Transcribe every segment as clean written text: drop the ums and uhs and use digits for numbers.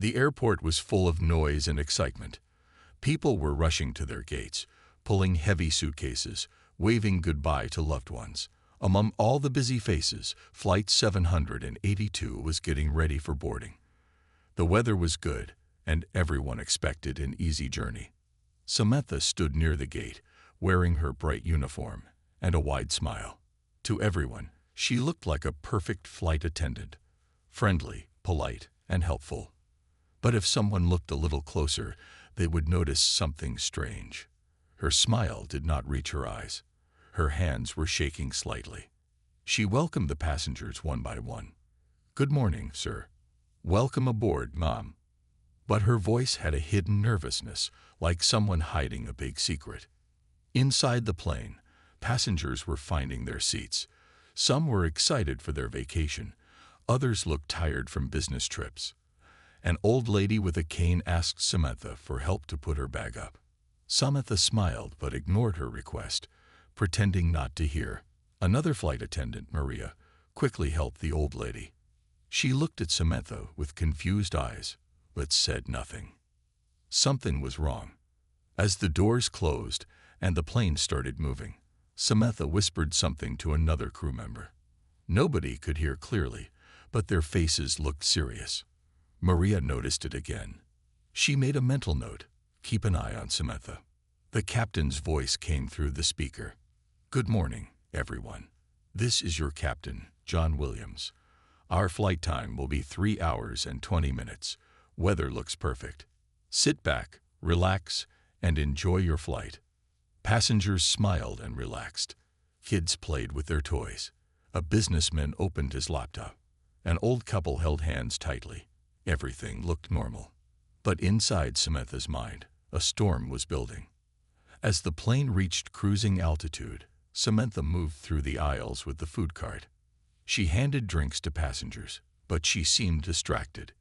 The airport was full of noise and excitement. People were rushing to their gates, pulling heavy suitcases, waving goodbye to loved ones. Among all the busy faces, Flight 782 was getting ready for boarding. The weather was good, and everyone expected an easy journey. Samantha stood near the gate, wearing her bright uniform and a wide smile. To everyone, she looked like a perfect flight attendant, friendly, polite, and helpful. But if someone looked a little closer, they would notice something strange. Her smile did not reach her eyes. Her hands were shaking slightly. She welcomed the passengers one by one. "Good morning, sir." "Welcome aboard, Mom." But her voice had a hidden nervousness, like someone hiding a big secret. Inside the plane, passengers were finding their seats. Some were excited for their vacation. Others looked tired from business trips. An old lady with a cane asked Samantha for help to put her bag up. Samantha smiled but ignored her request, pretending not to hear. Another flight attendant, Maria, quickly helped the old lady. She looked at Samantha with confused eyes, but said nothing. Something was wrong. As the doors closed and the plane started moving, Samantha whispered something to another crew member. Nobody could hear clearly, but their faces looked serious. Maria noticed it again. She made a mental note, "Keep an eye on Samantha." The captain's voice came through the speaker. "Good morning, everyone. This is your captain, John Williams. Our flight time will be 3 hours and 20 minutes. Weather looks perfect. Sit back, relax, and enjoy your flight." Passengers smiled and relaxed. Kids played with their toys. A businessman opened his laptop. An old couple held hands tightly. Everything looked normal. But inside Samantha's mind, a storm was building. As the plane reached cruising altitude, Samantha moved through the aisles with the food cart. She handed drinks to passengers, but she seemed distracted.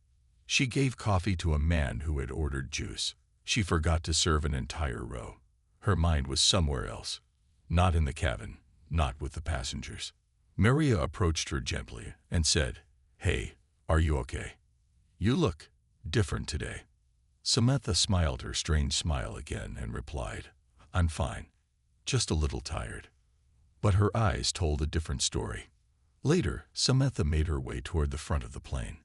She gave coffee to a man who had ordered juice. She forgot to serve an entire row. Her mind was somewhere else. Not in the cabin, not with the passengers. Maria approached her gently and said, "Hey, are you okay? You look different today." Samantha smiled her strange smile again and replied, "I'm fine, just a little tired." But her eyes told a different story. Later, Samantha made her way toward the front of the plane.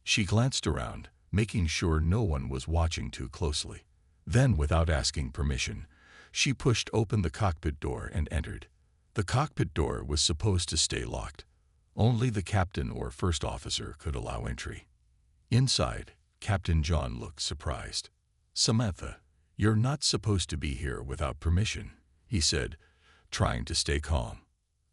She glanced around, making sure no one was watching too closely. Then, without asking permission, she pushed open the cockpit door and entered. The cockpit door was supposed to stay locked. Only the captain or first officer could allow entry. Inside, Captain John looked surprised. "Samantha, you're not supposed to be here without permission," he said, trying to stay calm.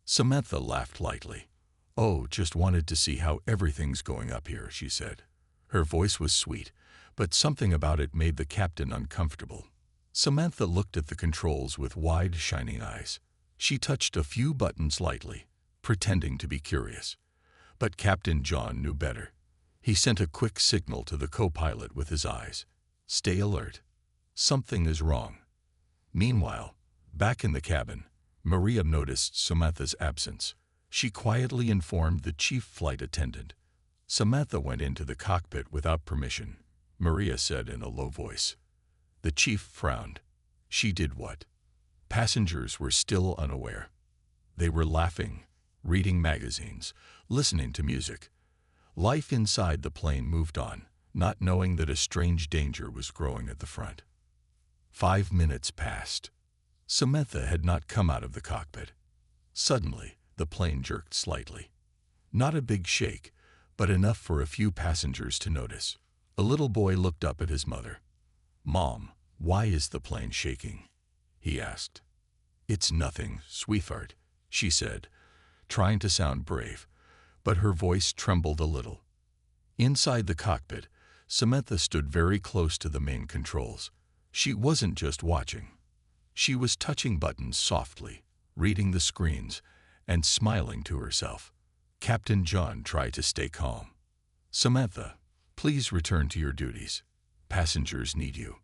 Samantha laughed lightly. "Oh, just wanted to see how everything's going up here," she said. Her voice was sweet, but something about it made the captain uncomfortable. Samantha looked at the controls with wide, shining eyes. She touched a few buttons lightly, pretending to be curious. But Captain John knew better. He sent a quick signal to the co-pilot with his eyes. "Stay alert. Something is wrong." Meanwhile, back in the cabin, Maria noticed Samantha's absence. She quietly informed the chief flight attendant. Samantha went into the cockpit without permission, Maria said in a low voice. The chief frowned. She did what? Passengers were still unaware. They were laughing, reading magazines, listening to music. Life inside the plane moved on, not knowing that a strange danger was growing at the front. 5 minutes passed. Samantha had not come out of the cockpit. Suddenly, the plane jerked slightly. Not a big shake, but enough for a few passengers to notice. A little boy looked up at his mother. "Mom, why is the plane shaking?" he asked. "It's nothing, sweetheart," she said, trying to sound brave, but her voice trembled a little. Inside the cockpit, Samantha stood very close to the main controls. She wasn't just watching. She was touching buttons softly, reading the screens, and smiling to herself. Captain John tried to stay calm. "Samantha, please return to your duties. Passengers need you."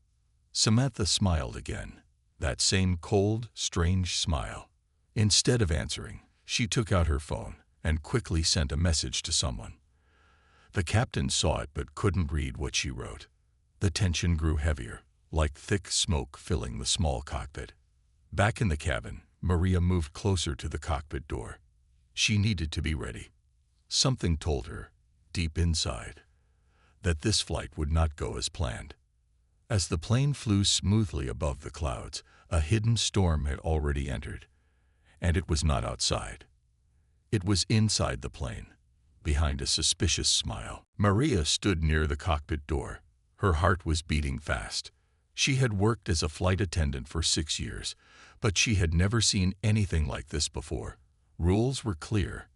Samantha smiled again, that same cold, strange smile. Instead of answering, she took out her phone and quickly sent a message to someone. The captain saw it but couldn't read what she wrote. The tension grew heavier, like thick smoke filling the small cockpit. Back in the cabin, Maria moved closer to the cockpit door. She needed to be ready. Something told her, deep inside, that this flight would not go as planned. As the plane flew smoothly above the clouds, a hidden storm had already entered. And it was not outside. It was inside the plane, behind a suspicious smile. Maria stood near the cockpit door. Her heart was beating fast. She had worked as a flight attendant for 6 years, but she had never seen anything like this before. Rules were clear.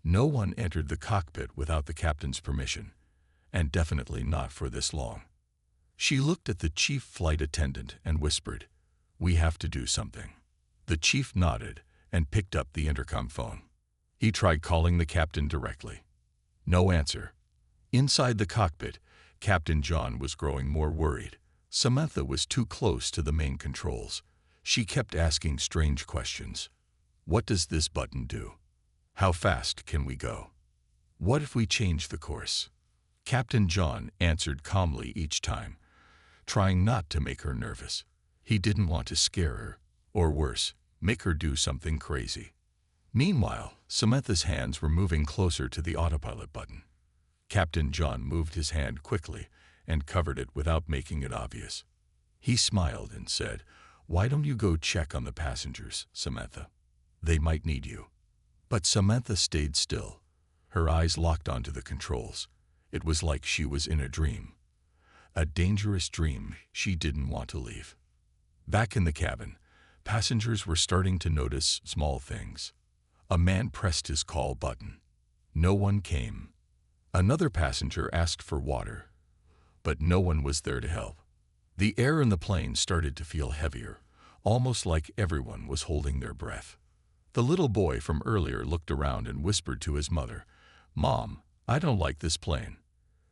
No one entered the cockpit without the captain's permission, and definitely not for this long. She looked at the chief flight attendant and whispered, "We have to do something." The chief nodded and picked up the intercom phone. He tried calling the captain directly. No answer. Inside the cockpit, Captain John was growing more worried. Samantha was too close to the main controls. She kept asking strange questions. What does this button do? How fast can we go? What if we change the course? Captain John answered calmly each time, trying not to make her nervous. He didn't want to scare her, or worse, make her do something crazy. Meanwhile, Samantha's hands were moving closer to the autopilot button. Captain John moved his hand quickly and covered it without making it obvious. He smiled and said, "Why don't you go check on the passengers, Samantha? They might need you." But Samantha stayed still, her eyes locked onto the controls. It was like she was in a dream. A dangerous dream she didn't want to leave. Back in the cabin, passengers were starting to notice small things. A man pressed his call button. No one came. Another passenger asked for water, but no one was there to help. The air in the plane started to feel heavier, almost like everyone was holding their breath. The little boy from earlier looked around and whispered to his mother, "Mom, I don't like this plane."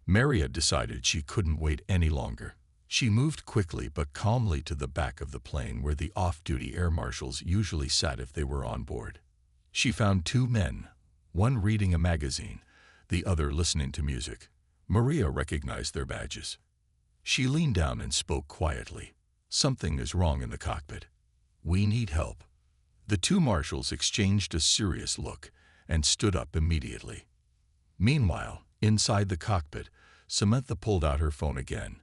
Maria decided she couldn't wait any longer. She moved quickly but calmly to the back of the plane where the off-duty air marshals usually sat if they were on board. She found 2 men, one reading a magazine, the other listening to music. Maria recognized their badges. She leaned down and spoke quietly. "Something is wrong in the cockpit. We need help." The 2 marshals exchanged a serious look and stood up immediately. Meanwhile, inside the cockpit, Samantha pulled out her phone again.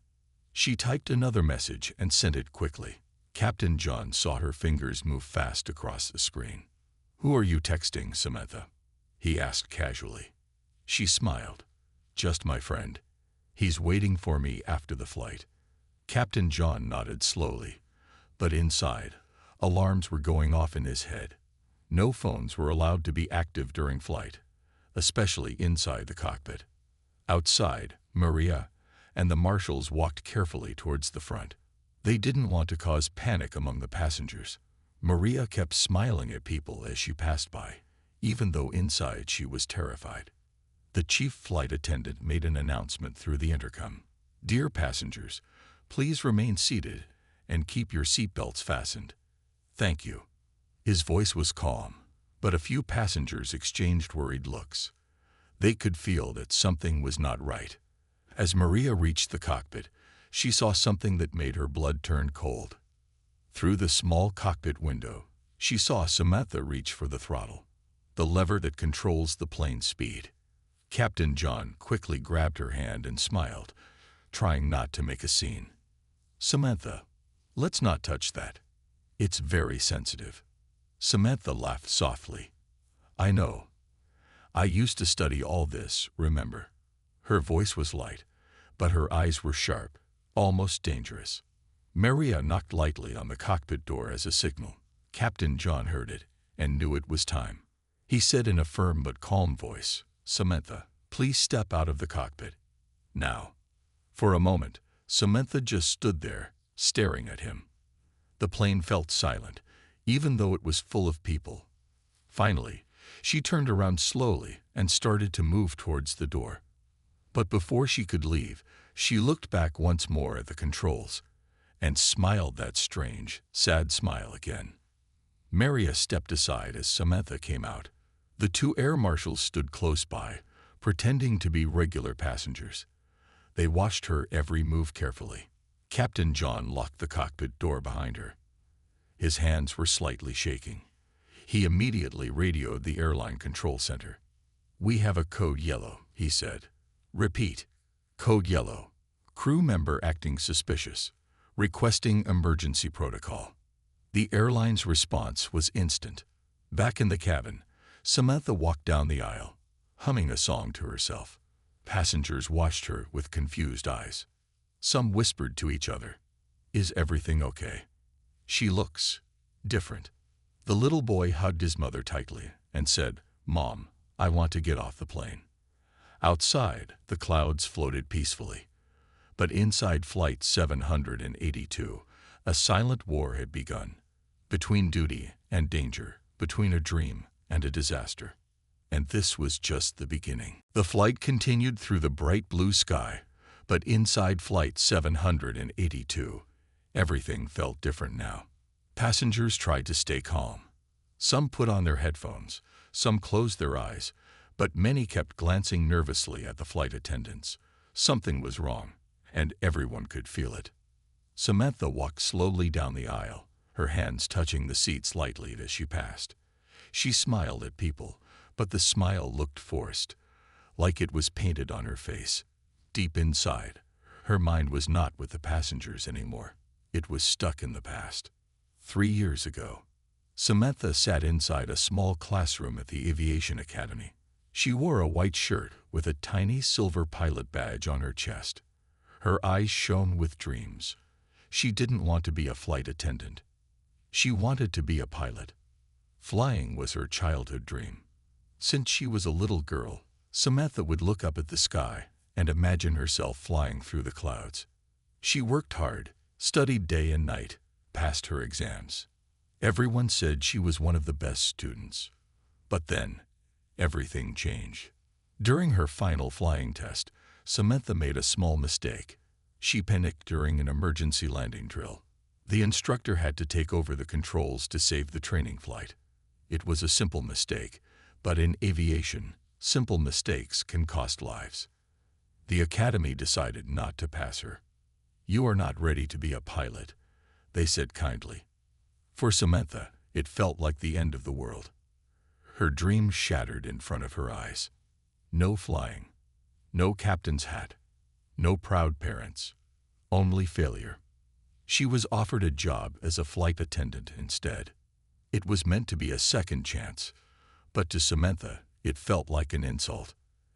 She typed another message and sent it quickly. Captain John saw her fingers move fast across the screen. "Who are you texting, Samantha?" he asked casually. She smiled. "Just my friend. He's waiting for me after the flight." Captain John nodded slowly, but inside, alarms were going off in his head. No phones were allowed to be active during flight, especially inside the cockpit. Outside, Maria and the marshals walked carefully towards the front. They didn't want to cause panic among the passengers. Maria kept smiling at people as she passed by, even though inside she was terrified. The chief flight attendant made an announcement through the intercom. "Dear passengers, please remain seated and keep your seatbelts fastened. Thank you." His voice was calm, but a few passengers exchanged worried looks. They could feel that something was not right. As Maria reached the cockpit, she saw something that made her blood turn cold. Through the small cockpit window, she saw Samantha reach for the throttle, the lever that controls the plane's speed. Captain John quickly grabbed her hand and smiled, trying not to make a scene. "Samantha, let's not touch that. It's very sensitive." Samantha laughed softly. "I know. I used to study all this, remember?" Her voice was light, but her eyes were sharp, almost dangerous. Maria knocked lightly on the cockpit door as a signal. Captain John heard it and knew it was time. He said in a firm but calm voice, "Samantha, please step out of the cockpit. Now." For a moment, Samantha just stood there, staring at him. The plane felt silent, even though it was full of people. Finally, she turned around slowly and started to move towards the door. But before she could leave, she looked back once more at the controls and smiled that strange, sad smile again. Maria stepped aside as Samantha came out. The 2 air marshals stood close by, pretending to be regular passengers. They watched her every move carefully. Captain John locked the cockpit door behind her. His hands were slightly shaking. He immediately radioed the airline control center. "We have a code yellow," he said. "Repeat, code yellow. Crew member acting suspicious. Requesting emergency protocol." The airline's response was instant. Back in the cabin, Samantha walked down the aisle, humming a song to herself. Passengers watched her with confused eyes. Some whispered to each other, "Is everything okay? She looks different." The little boy hugged his mother tightly and said, "Mom, I want to get off the plane." Outside, the clouds floated peacefully. But inside Flight 782, a silent war had begun. Between duty and danger, between a dream and a disaster. And this was just the beginning. The flight continued through the bright blue sky, but inside Flight 782, everything felt different now. Passengers tried to stay calm. Some put on their headphones, some closed their eyes, but many kept glancing nervously at the flight attendants. Something was wrong, and everyone could feel it. Samantha walked slowly down the aisle, her hands touching the seats lightly as she passed. She smiled at people, but the smile looked forced, like it was painted on her face. Deep inside, her mind was not with the passengers anymore. It was stuck in the past. 3 years ago, Samantha sat inside a small classroom at the Aviation Academy. She wore a white shirt with a tiny silver pilot badge on her chest. Her eyes shone with dreams. She didn't want to be a flight attendant. She wanted to be a pilot. Flying was her childhood dream. Since she was a little girl, Samantha would look up at the sky and imagine herself flying through the clouds. She worked hard, studied day and night, passed her exams. Everyone said she was one of the best students. But then, everything changed. During her final flying test, Samantha made a small mistake. She panicked during an emergency landing drill. The instructor had to take over the controls to save the training flight. It was a simple mistake, but in aviation, simple mistakes can cost lives. The academy decided not to pass her. "You are not ready to be a pilot," they said kindly. For Samantha, it felt like the end of the world. Her dreams shattered in front of her eyes. No flying, no captain's hat, no proud parents, only failure. She was offered a job as a flight attendant instead. It was meant to be a second chance, but to Samantha, it felt like an insult.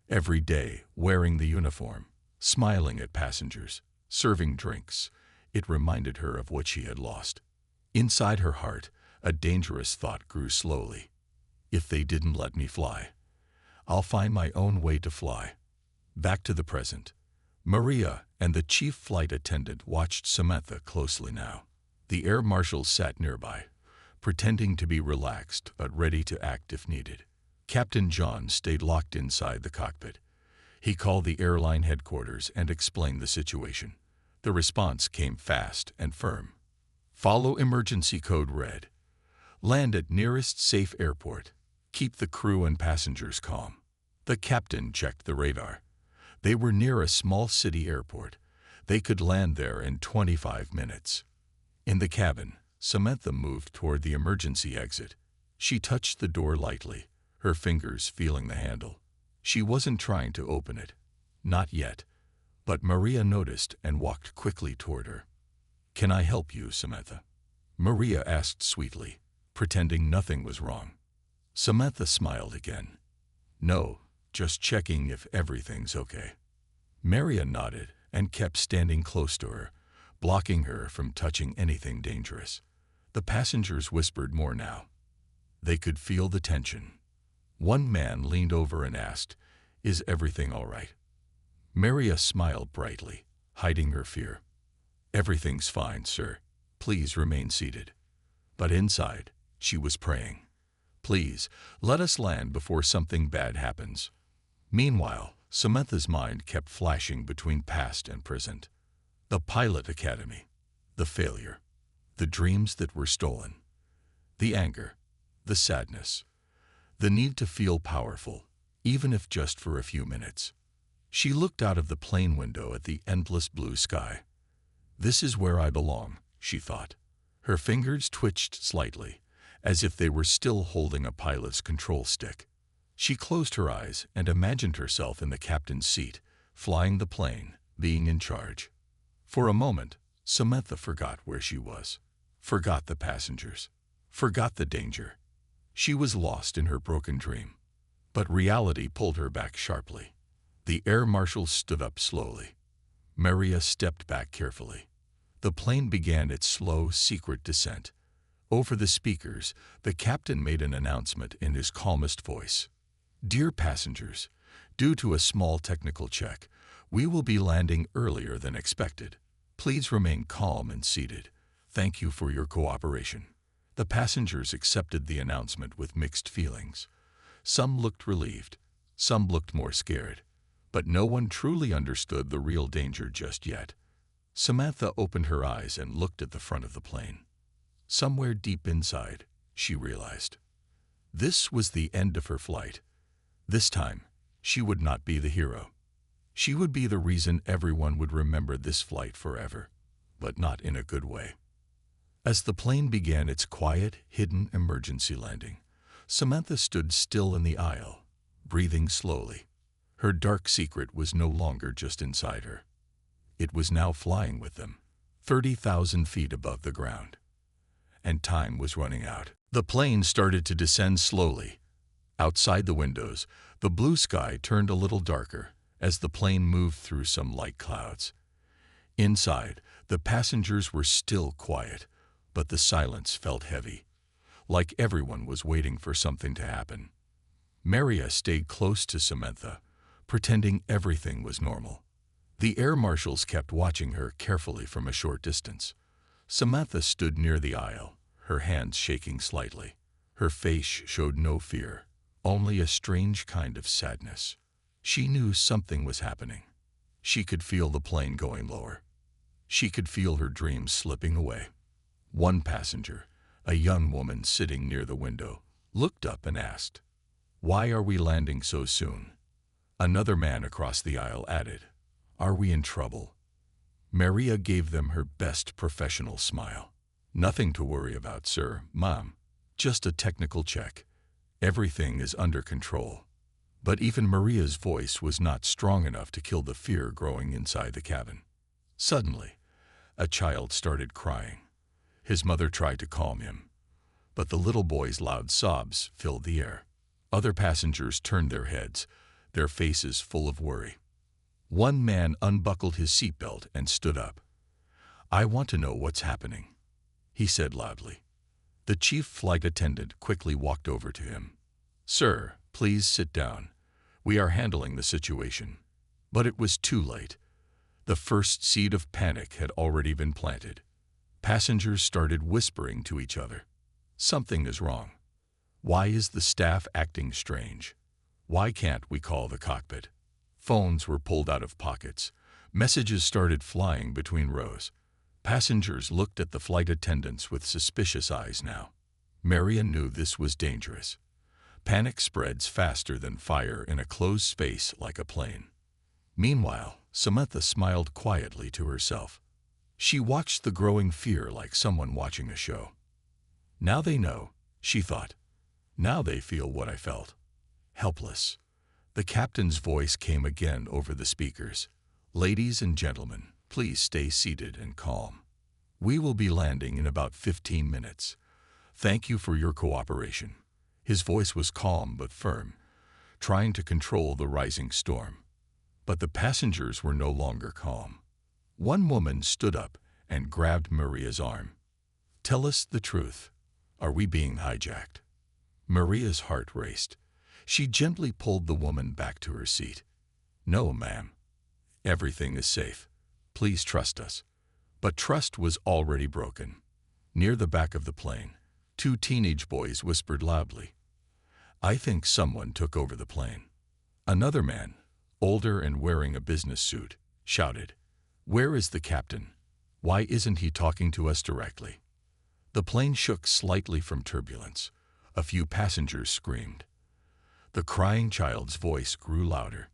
Every day, wearing the uniform, smiling at passengers, serving drinks, it reminded her of what she had lost. Inside her heart, a dangerous thought grew slowly. If they didn't let me fly, I'll find my own way to fly. Back to the present. Maria and the chief flight attendant watched Samantha closely now. The air marshal sat nearby, pretending to be relaxed but ready to act if needed. Captain John stayed locked inside the cockpit. He called the airline headquarters and explained the situation. The response came fast and firm. "Follow emergency code red. Land at nearest safe airport. Keep the crew and passengers calm." The captain checked the radar. They were near a small city airport. They could land there in 25 minutes. In the cabin, Samantha moved toward the emergency exit. She touched the door lightly, her fingers feeling the handle. She wasn't trying to open it. Not yet. But Maria noticed and walked quickly toward her. "Can I help you, Samantha?" Maria asked sweetly, pretending nothing was wrong. Samantha smiled again. "No, just checking if everything's okay." Maria nodded and kept standing close to her, blocking her from touching anything dangerous. The passengers whispered more now. They could feel the tension. One man leaned over and asked, "Is everything all right?" Maria smiled brightly, hiding her fear. "Everything's fine, sir. Please remain seated." But inside, she was praying. "Please, let us land before something bad happens." Meanwhile, Samantha's mind kept flashing between past and present. The pilot academy, the failure, the dreams that were stolen, the anger, the sadness, the need to feel powerful. even if just for a few minutes. She looked out of the plane window at the endless blue sky. This is where I belong, she thought. Her fingers twitched slightly, as if they were still holding a pilot's control stick. She closed her eyes and imagined herself in the captain's seat, flying the plane, being in charge. For a moment, Samantha forgot where she was, forgot the passengers, forgot the danger. She was lost in her broken dream. But reality pulled her back sharply. The air marshal stood up slowly. Maria stepped back carefully. The plane began its slow, secret descent. Over the speakers, the captain made an announcement in his calmest voice. "Dear passengers, due to a small technical check, we will be landing earlier than expected. Please remain calm and seated. Thank you for your cooperation." The passengers accepted the announcement with mixed feelings. Some looked relieved, some looked more scared, but no one truly understood the real danger just yet. Samantha opened her eyes and looked at the front of the plane. Somewhere deep inside, she realized, this was the end of her flight. This time, she would not be the hero. She would be the reason everyone would remember this flight forever, but not in a good way. As the plane began its quiet, hidden emergency landing, Samantha stood still in the aisle, breathing slowly. Her dark secret was no longer just inside her. It was now flying with them, 30,000 feet above the ground. And time was running out. The plane started to descend slowly. Outside the windows, the blue sky turned a little darker as the plane moved through some light clouds. Inside, the passengers were still quiet, but the silence felt heavy, like everyone was waiting for something to happen. Maria stayed close to Samantha, pretending everything was normal. The air marshals kept watching her carefully from a short distance. Samantha stood near the aisle, her hands shaking slightly. Her face showed no fear, only a strange kind of sadness. She knew something was happening. She could feel the plane going lower. She could feel her dreams slipping away. One passenger, a young woman sitting near the window, looked up and asked, "Why are we landing so soon?" Another man across the aisle added, "Are we in trouble?" Maria gave them her best professional smile. "Nothing to worry about, sir, Mom. Just a technical check. Everything is under control." But even Maria's voice was not strong enough to kill the fear growing inside the cabin. Suddenly, a child started crying. His mother tried to calm him, but the little boy's loud sobs filled the air. Other passengers turned their heads, their faces full of worry. One man unbuckled his seatbelt and stood up. "I want to know what's happening," he said loudly. The chief flight attendant quickly walked over to him. "Sir, please sit down. We are handling the situation." But it was too late. The first seed of panic had already been planted. Passengers started whispering to each other. "Something is wrong. Why is the staff acting strange? Why can't we call the cockpit?" Phones were pulled out of pockets. Messages started flying between rows. Passengers looked at the flight attendants with suspicious eyes now. Maria knew this was dangerous. Panic spreads faster than fire in a closed space like a plane. Meanwhile, Samantha smiled quietly to herself. She watched the growing fear like someone watching a show. "Now they know," she thought. "Now they feel what I felt. Helpless." The captain's voice came again over the speakers. "Ladies and gentlemen, please stay seated and calm. We will be landing in about 15 minutes. Thank you for your cooperation." His voice was calm but firm, trying to control the rising storm. But the passengers were no longer calm. One woman stood up and grabbed Maria's arm. "Tell us the truth. Are we being hijacked?" Maria's heart raced. She gently pulled the woman back to her seat. "No, ma'am. Everything is safe. Please trust us." But trust was already broken. Near the back of the plane, two teenage boys whispered loudly, "I think someone took over the plane." Another man, older and wearing a business suit, shouted, "Where is the captain? Why isn't he talking to us directly?" The plane shook slightly from turbulence. A few passengers screamed. The crying child's voice grew louder.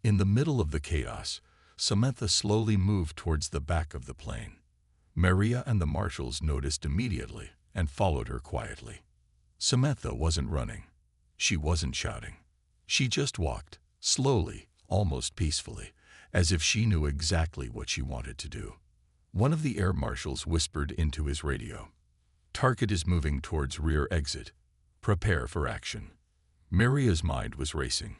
In the middle of the chaos, Samantha slowly moved towards the back of the plane. Maria and the marshals noticed immediately and followed her quietly. Samantha wasn't running. She wasn't shouting. She just walked, slowly, almost peacefully, as if she knew exactly what she wanted to do. One of the air marshals whispered into his radio, "Target is moving towards rear exit. Prepare for action." Maria's mind was racing.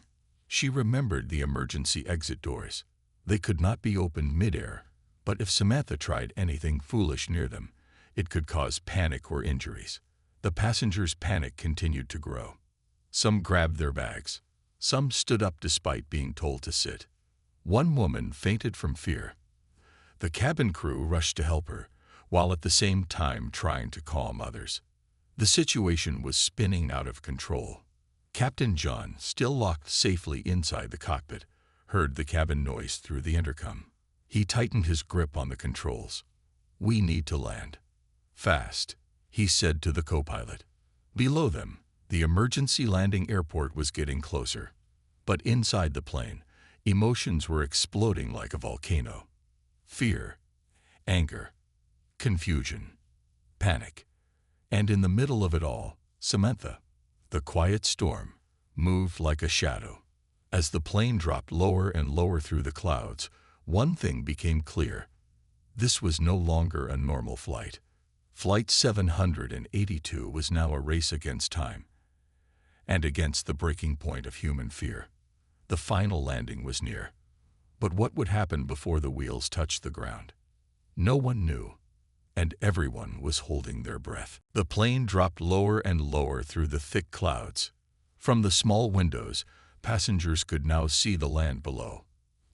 She remembered the emergency exit doors. They could not be opened mid-air, but if Samantha tried anything foolish near them, it could cause panic or injuries. The passengers' panic continued to grow. Some grabbed their bags. Some stood up despite being told to sit. One woman fainted from fear. The cabin crew rushed to help her, while at the same time trying to calm others. The situation was spinning out of control. Captain John, still locked safely inside the cockpit, heard the cabin noise through the intercom. He tightened his grip on the controls. "We need to land. Fast," he said to the co-pilot. Below them, the emergency landing airport was getting closer. But inside the plane, emotions were exploding like a volcano. Fear, anger, confusion, panic. And in the middle of it all, Samantha, the quiet storm, moved like a shadow. As the plane dropped lower and lower through the clouds, one thing became clear. This was no longer a normal flight. Flight 782 was now a race against time, and against the breaking point of human fear. The final landing was near. But what would happen before the wheels touched the ground? No one knew, and everyone was holding their breath. The plane dropped lower and lower through the thick clouds. From the small windows, passengers could now see the land below.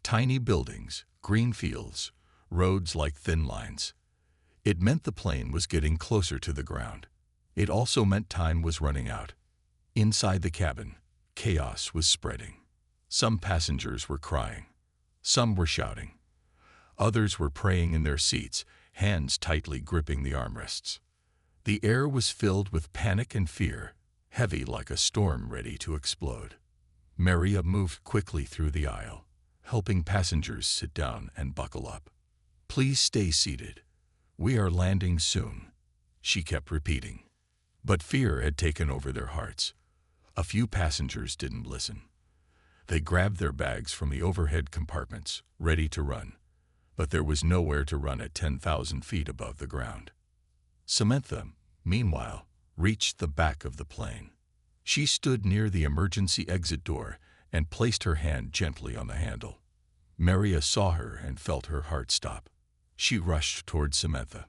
Tiny buildings, green fields, roads like thin lines. It meant the plane was getting closer to the ground. It also meant time was running out. Inside the cabin, chaos was spreading. Some passengers were crying. Some were shouting. Others were praying in their seats, hands tightly gripping the armrests. The air was filled with panic and fear, heavy like a storm ready to explode. Maria moved quickly through the aisle, helping passengers sit down and buckle up. "Please stay seated. We are landing soon," she kept repeating. But fear had taken over their hearts. A few passengers didn't listen. They grabbed their bags from the overhead compartments, ready to run. But there was nowhere to run at 10,000 feet above the ground. Samantha, meanwhile, reached the back of the plane. She stood near the emergency exit door and placed her hand gently on the handle. Maria saw her and felt her heart stop. She rushed toward Samantha.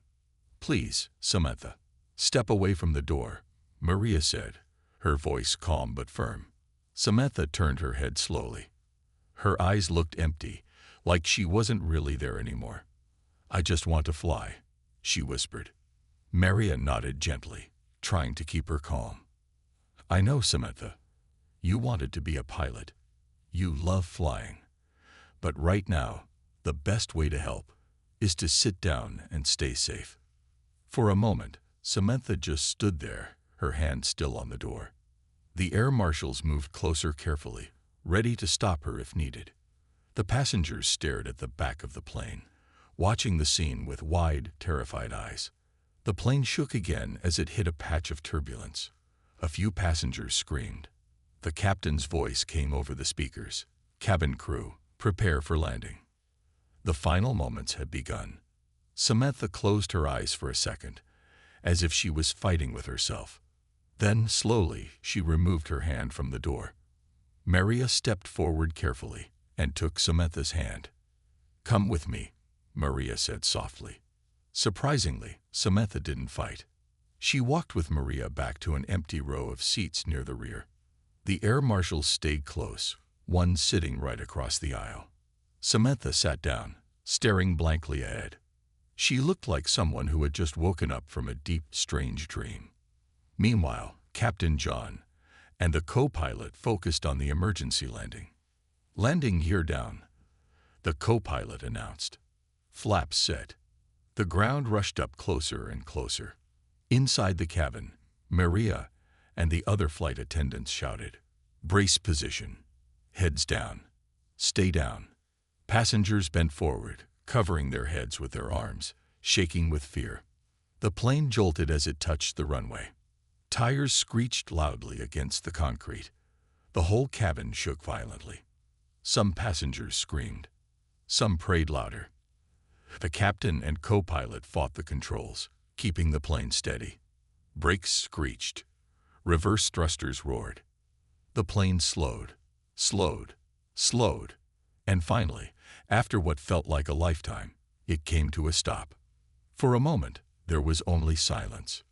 "Please, Samantha, step away from the door," Maria said, her voice calm but firm. Samantha turned her head slowly. Her eyes looked empty, like she wasn't really there anymore. "I just want to fly," she whispered. Maria nodded gently, trying to keep her calm. "I know, Samantha. You wanted to be a pilot. You love flying. But right now, the best way to help is to sit down and stay safe." For a moment, Samantha just stood there, her hand still on the door. The air marshals moved closer carefully, ready to stop her if needed. The passengers stared at the back of the plane, watching the scene with wide, terrified eyes. The plane shook again as it hit a patch of turbulence. A few passengers screamed. The captain's voice came over the speakers. "Cabin crew, prepare for landing." The final moments had begun. Samantha closed her eyes for a second, as if she was fighting with herself. Then, slowly, she removed her hand from the door. Maria stepped forward carefully and took Samantha's hand. "Come with me," Maria said softly. Surprisingly, Samantha didn't fight. She walked with Maria back to an empty row of seats near the rear. The air marshals stayed close, one sitting right across the aisle. Samantha sat down, staring blankly ahead. She looked like someone who had just woken up from a deep, strange dream. Meanwhile, Captain John and the co-pilot focused on the emergency landing. "Landing gear down," the co-pilot announced. Flaps set. The ground rushed up closer and closer. Inside the cabin, Maria and the other flight attendants shouted, Brace position. Heads down. Stay down. Passengers bent forward, covering their heads with their arms, shaking with fear. The plane jolted as it touched the runway. Tires screeched loudly against the concrete. The whole cabin shook violently. Some passengers screamed. Some prayed louder. The captain and co-pilot fought the controls, keeping the plane steady. Brakes screeched. Reverse thrusters roared. The plane slowed, slowed, and finally, after what felt like a lifetime, it came to a stop. For a moment, there was only silence.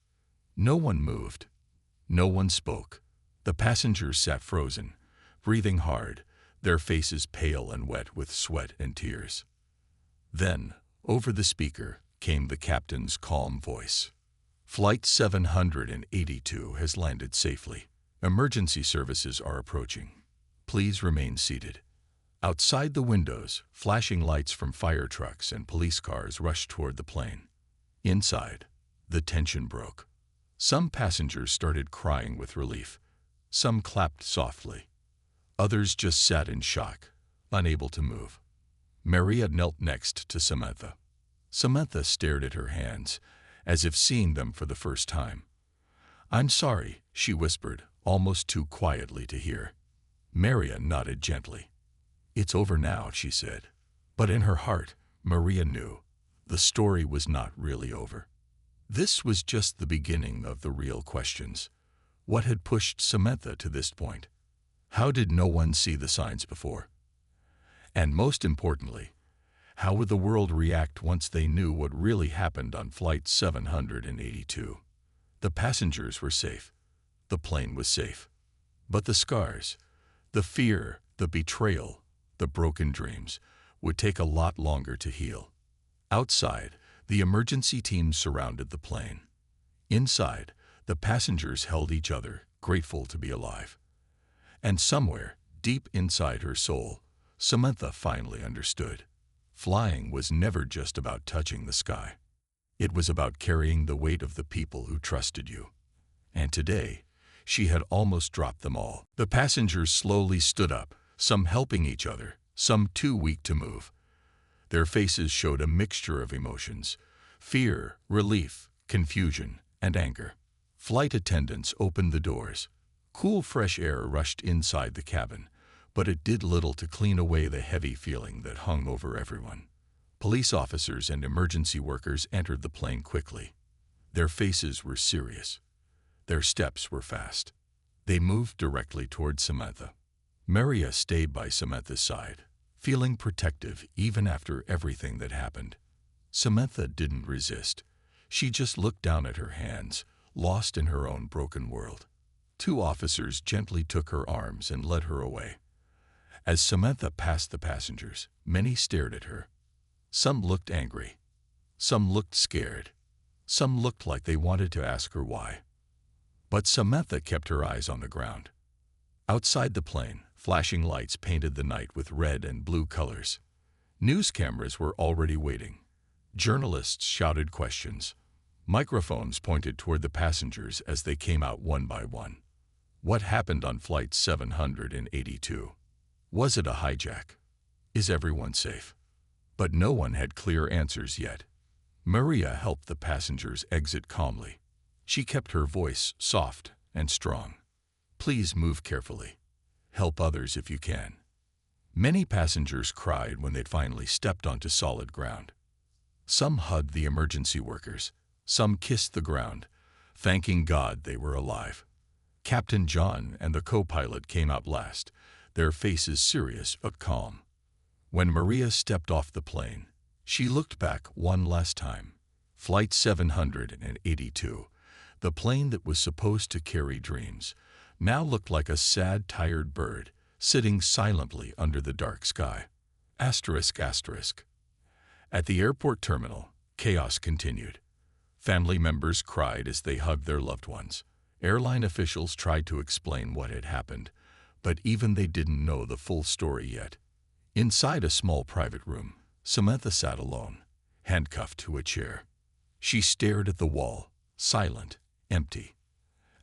No one moved. No one spoke. The passengers sat frozen, breathing hard, their faces pale and wet with sweat and tears. Then, over the speaker, came the captain's calm voice. Flight 782 has landed safely. Emergency services are approaching. Please remain seated. Outside the windows, flashing lights from fire trucks and police cars rushed toward the plane. Inside, the tension broke. Some passengers started crying with relief. Some clapped softly. Others just sat in shock, unable to move. Maria knelt next to Samantha. Samantha stared at her hands, as if seeing them for the first time. "I'm sorry," she whispered, almost too quietly to hear. Maria nodded gently. "It's over now," she said. But in her heart, Maria knew the story was not really over. This was just the beginning of the real questions. What had pushed Samantha to this point? How did no one see the signs before? And most importantly, how would the world react once they knew what really happened on Flight 782? The passengers were safe. The plane was safe. But the scars, the fear, the betrayal, the broken dreams, would take a lot longer to heal. Outside, the emergency team surrounded the plane. Inside, the passengers held each other, grateful to be alive. And somewhere, deep inside her soul, Samantha finally understood. Flying was never just about touching the sky. It was about carrying the weight of the people who trusted you. And today, she had almost dropped them all. The passengers slowly stood up, some helping each other, some too weak to move. Their faces showed a mixture of emotions: fear, relief, confusion, and anger. Flight attendants opened the doors. Cool, fresh air rushed inside the cabin, but it did little to clean away the heavy feeling that hung over everyone. Police officers and emergency workers entered the plane quickly. Their faces were serious. Their steps were fast. They moved directly toward Samantha. Maria stayed by Samantha's side, feeling protective even after everything that happened. Samantha didn't resist. She just looked down at her hands, lost in her own broken world. Two officers gently took her arms and led her away. As Samantha passed the passengers, many stared at her. Some looked angry. Some looked scared. Some looked like they wanted to ask her why. But Samantha kept her eyes on the ground. Outside the plane, flashing lights painted the night with red and blue colors. News cameras were already waiting. Journalists shouted questions. Microphones pointed toward the passengers as they came out one by one. What happened on Flight 782? Was it a hijack? Is everyone safe? But no one had clear answers yet. Maria helped the passengers exit calmly. She kept her voice soft and strong. "Please move carefully. Help others if you can." Many passengers cried when they'd finally stepped onto solid ground. Some hugged the emergency workers. Some kissed the ground, thanking God they were alive. Captain John and the co-pilot came out last, their faces serious but calm. When Maria stepped off the plane, she looked back one last time. Flight 782, the plane that was supposed to carry dreams, now looked like a sad, tired bird sitting silently under the dark sky. Asterisk, asterisk. At the airport terminal, chaos continued. Family members cried as they hugged their loved ones. Airline officials tried to explain what had happened, but even they didn't know the full story yet. Inside a small private room, Samantha sat alone, handcuffed to a chair. She stared at the wall, silent, empty.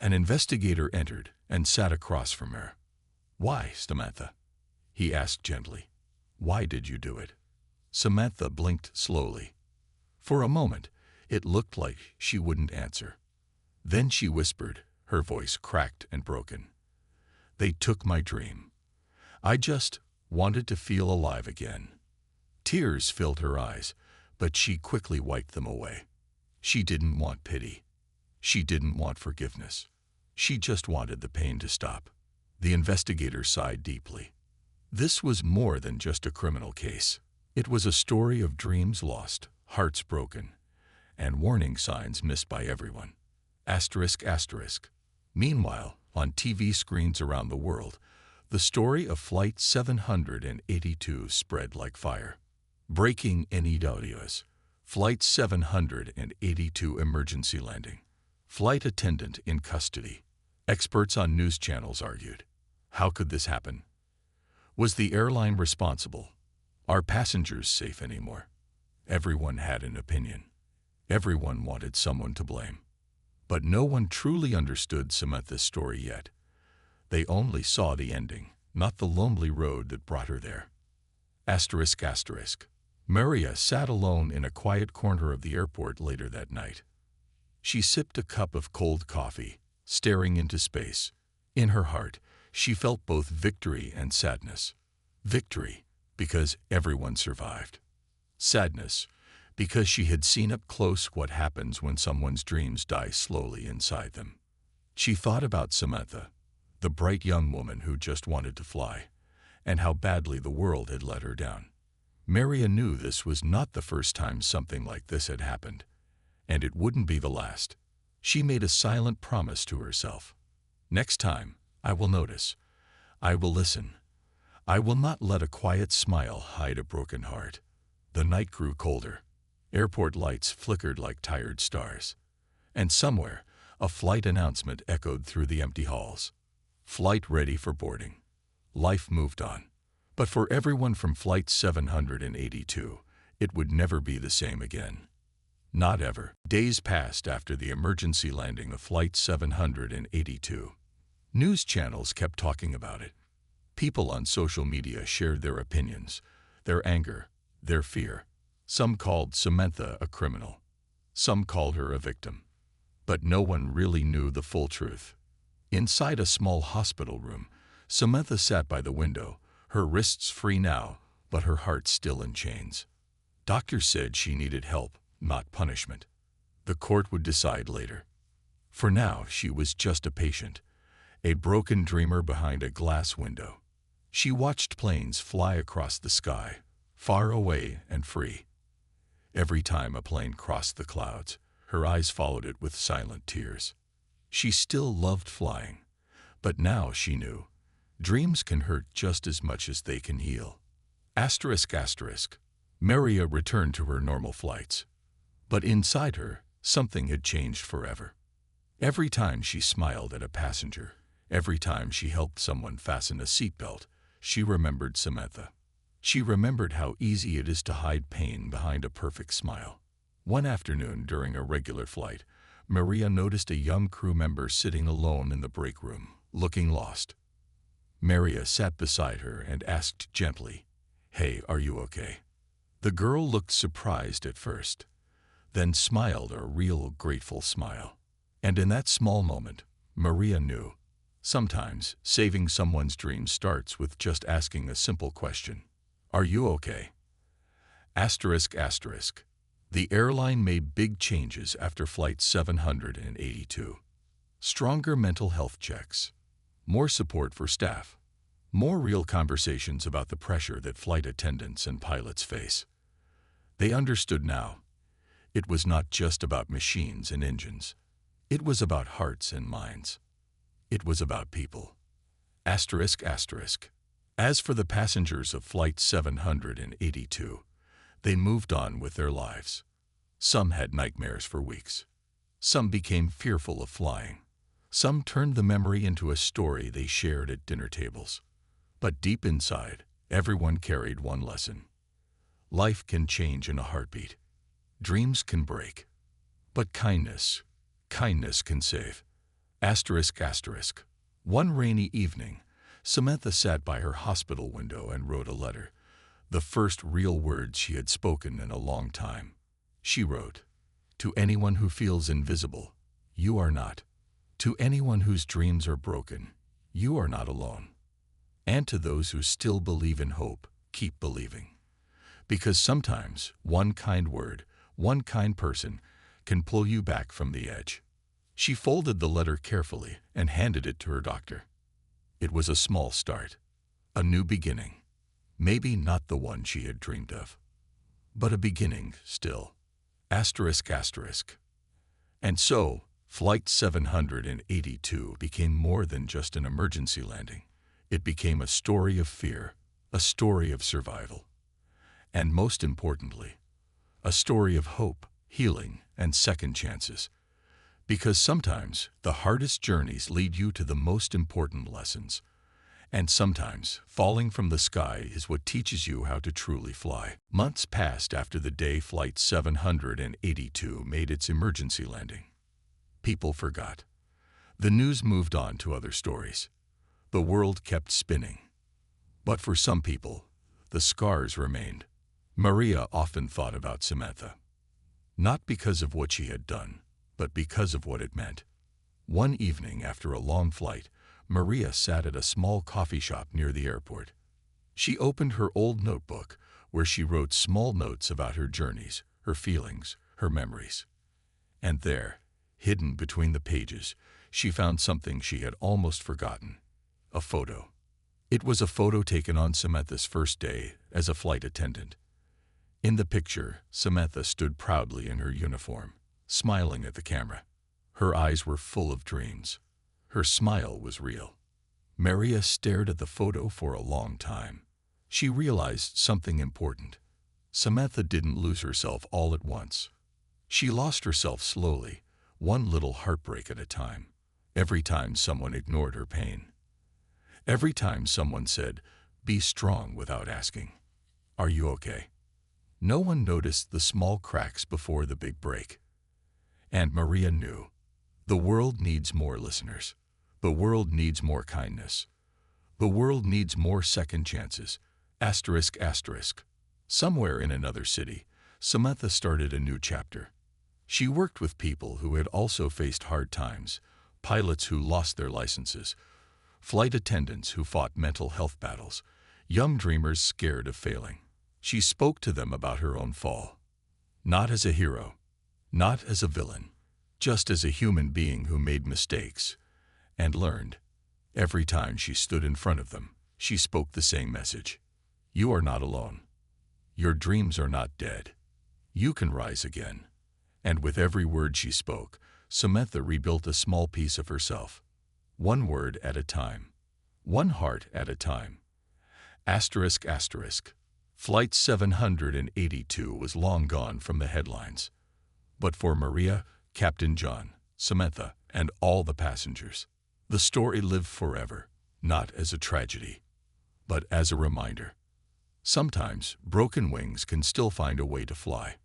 An investigator entered and sat across from her. "Why, Samantha?" he asked gently. "Why did you do it?" Samantha blinked slowly. For a moment, it looked like she wouldn't answer. Then she whispered, her voice cracked and broken. "They took my dream. I just wanted to feel alive again." Tears filled her eyes, but she quickly wiped them away. She didn't want pity. She didn't want forgiveness. She just wanted the pain to stop. The investigator sighed deeply. This was more than just a criminal case. It was a story of dreams lost, hearts broken, and warning signs missed by everyone. Asterisk, asterisk. Meanwhile, on TV screens around the world, the story of Flight 782 spread like fire. Breaking news. Flight 782 emergency landing. Flight attendant in custody. Experts on news channels argued. How could this happen? Was the airline responsible? Are passengers safe anymore? Everyone had an opinion. Everyone wanted someone to blame. But no one truly understood Samantha's story yet. They only saw the ending, not the lonely road that brought her there. Asterisk, asterisk. Maria sat alone in a quiet corner of the airport later that night. She sipped a cup of cold coffee, staring into space. In her heart, she felt both victory and sadness. Victory, because everyone survived. Sadness, because she had seen up close what happens when someone's dreams die slowly inside them. She thought about Samantha, the bright young woman who just wanted to fly, and how badly the world had let her down. Maria knew this was not the first time something like this had happened, and it wouldn't be the last. She made a silent promise to herself. Next time, I will notice. I will listen. I will not let a quiet smile hide a broken heart. The night grew colder. Airport lights flickered like tired stars. And somewhere, a flight announcement echoed through the empty halls. Flight ready for boarding. Life moved on. But for everyone from Flight 782, it would never be the same again. Not ever. Days passed after the emergency landing of Flight 782. News channels kept talking about it. People on social media shared their opinions, their anger, their fear. Some called Samantha a criminal. Some called her a victim. But no one really knew the full truth. Inside a small hospital room, Samantha sat by the window, her wrists free now, but her heart still in chains. Doctors said she needed help, not punishment. The court would decide later. For now, she was just a patient, a broken dreamer behind a glass window. She watched planes fly across the sky, far away and free. Every time a plane crossed the clouds, her eyes followed it with silent tears. She still loved flying, but now she knew dreams can hurt just as much as they can heal. Asterisk, asterisk. Maria returned to her normal flights. But inside her, something had changed forever. Every time she smiled at a passenger, every time she helped someone fasten a seatbelt, she remembered Samantha. She remembered how easy it is to hide pain behind a perfect smile. One afternoon during a regular flight, Maria noticed a young crew member sitting alone in the break room, looking lost. Maria sat beside her and asked gently, "Hey, are you okay?" The girl looked surprised at first, then smiled a real grateful smile. And in that small moment, Maria knew. Sometimes, saving someone's dream starts with just asking a simple question. Are you okay? Asterisk, asterisk. The airline made big changes after Flight 782. Stronger mental health checks. More support for staff. More real conversations about the pressure that flight attendants and pilots face. They understood now. It was not just about machines and engines. It was about hearts and minds. It was about people. Asterisk, asterisk. As for the passengers of Flight 782, they moved on with their lives. Some had nightmares for weeks. Some became fearful of flying. Some turned the memory into a story they shared at dinner tables. But deep inside, everyone carried one lesson. Life can change in a heartbeat. Dreams can break. But kindness can save. Asterisk, asterisk. One rainy evening, Samantha sat by her hospital window and wrote a letter, the first real words she had spoken in a long time. She wrote, "To anyone who feels invisible, you are not. To anyone whose dreams are broken, you are not alone. And to those who still believe in hope, keep believing. Because sometimes one kind word, one kind person, can pull you back from the edge." She folded the letter carefully and handed it to her doctor. It was a small start, a new beginning. Maybe not the one she had dreamed of, but a beginning still. Asterisk, asterisk. And so, Flight 782 became more than just an emergency landing. It became a story of fear, a story of survival, and most importantly, a story of hope, healing, and second chances. Because sometimes the hardest journeys lead you to the most important lessons. And sometimes falling from the sky is what teaches you how to truly fly. Months passed after the day Flight 782 made its emergency landing. People forgot. The news moved on to other stories. The world kept spinning. But for some people, the scars remained. Maria often thought about Samantha. Not because of what she had done, but because of what it meant. One evening after a long flight, Maria sat at a small coffee shop near the airport. She opened her old notebook, where she wrote small notes about her journeys, her feelings, her memories. And there, hidden between the pages, she found something she had almost forgotten: a photo. It was a photo taken on Samantha's first day as a flight attendant. In the picture, Samantha stood proudly in her uniform, smiling at the camera. Her eyes were full of dreams. Her smile was real. Maria stared at the photo for a long time. She realized something important. Samantha didn't lose herself all at once. She lost herself slowly, one little heartbreak at a time. Every time someone ignored her pain. Every time someone said, "Be strong," without asking, "Are you okay?" No one noticed the small cracks before the big break. And Maria knew. The world needs more listeners. The world needs more kindness. The world needs more second chances. Asterisk, asterisk. Somewhere in another city, Samantha started a new chapter. She worked with people who had also faced hard times, pilots who lost their licenses, flight attendants who fought mental health battles, young dreamers scared of failing. She spoke to them about her own fall. Not as a hero, not as a villain, just as a human being who made mistakes and learned. Every time she stood in front of them, she spoke the same message. You are not alone. Your dreams are not dead. You can rise again. And with every word she spoke, Samantha rebuilt a small piece of herself. One word at a time. One heart at a time. Asterisk, asterisk. Flight 782 was long gone from the headlines. But for Maria, Captain John, Samantha, and all the passengers, the story lived forever, not as a tragedy, but as a reminder. Sometimes broken wings can still find a way to fly.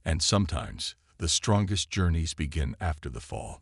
And sometimes the strongest journeys begin after the fall.